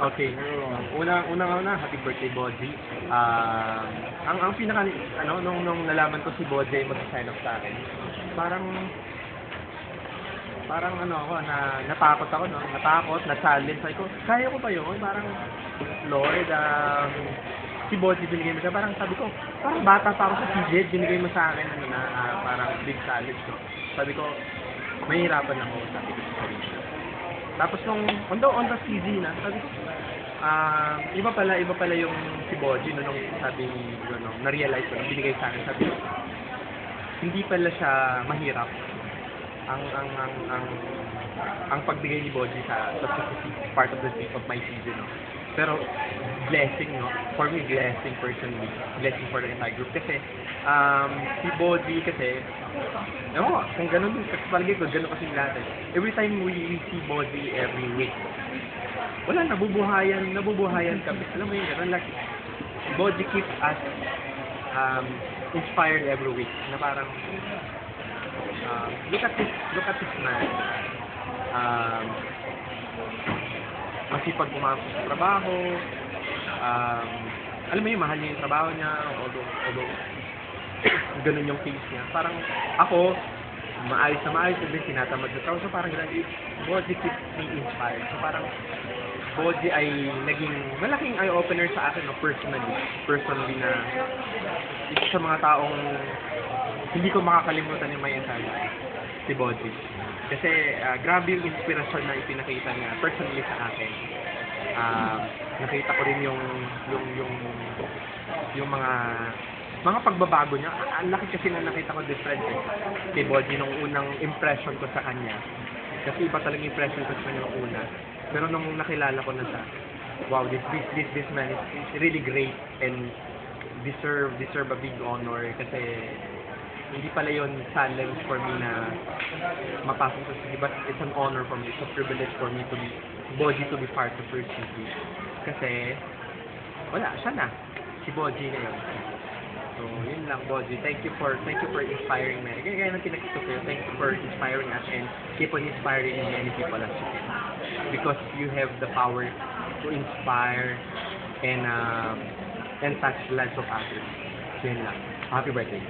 Okay. Unang-una, happy birthday, Bodji. Ang pinaka, nung nalaman ko si Bodji ay mag-sign up sa akin, parang, ako, natakot ako, no? Natakot, na-challenge. Sabi ko, kaya ko ba yun? Parang, Lord, si Bodji binigay mo siya. Parang sabi ko, parang bata pa ako sa PZ, binigay mo sa akin, parang big challenge, no? Sabi ko, mahihirapan ako, sabi ko sa sarili. Tapos nung on the CZ na, sabi ko, iba pala yung si Bodji, no, nung sabi, na-realize ko, nung binigay sa akin, sabi ko, hindi pala siya mahirap. Ang pagbigay ni Bodji sa part of the seat of my season, no. Pero, blessing, no? For me, blessing personally. Blessing for the entire group. Kasi, si Bodji kasi, kung ganun din, kasi palagi ko, ganun kasi lahat eh. Every time we see Bodji every week, wala, nabubuhayan kami. Alam mo yun, ganun, like, Bodji keeps us inspired every week. Na parang, look at this man. Masipag pumasok sa trabaho. Alam mo yun, mahal niya yung trabaho niya, although ganun yung case niya. Parang ako, maayos din, tinatamad sa trabaho. So parang ganun, Bodji keeps me inspired. So parang, Bodji ay naging malaking eye-opener sa akin, no, personally na isa sa mga taong hindi ko makakalimutan yung may ensayo, si Bodji. Kasi grabe yung inspirasyon na ipinakita niya personally sa akin. Nakita ko rin yung mga pagbabago niya. Ang laki kasi na nakita ko different kay Bodji nung unang impression ko sa kanya. Kasi iba talagang impression ko sa kanya nung una. Pero nung nakilala ko na siya, wow, this man is really great and deserve a big honor kasi hindi pala yun challenge for me na mapasok sa city, but it's an honor for me, it's a privilege for me to be Bodji to be part of First City. Kasi wala, siya na, si Bodji na yun. So yun lang, Bodji, thank you for inspiring me. Kaya nang pinakita ko, thank you for inspiring us and keep on inspiring many people as you can. Because you have the power to inspire and touch the lives of others. So yun lang. Happy birthday.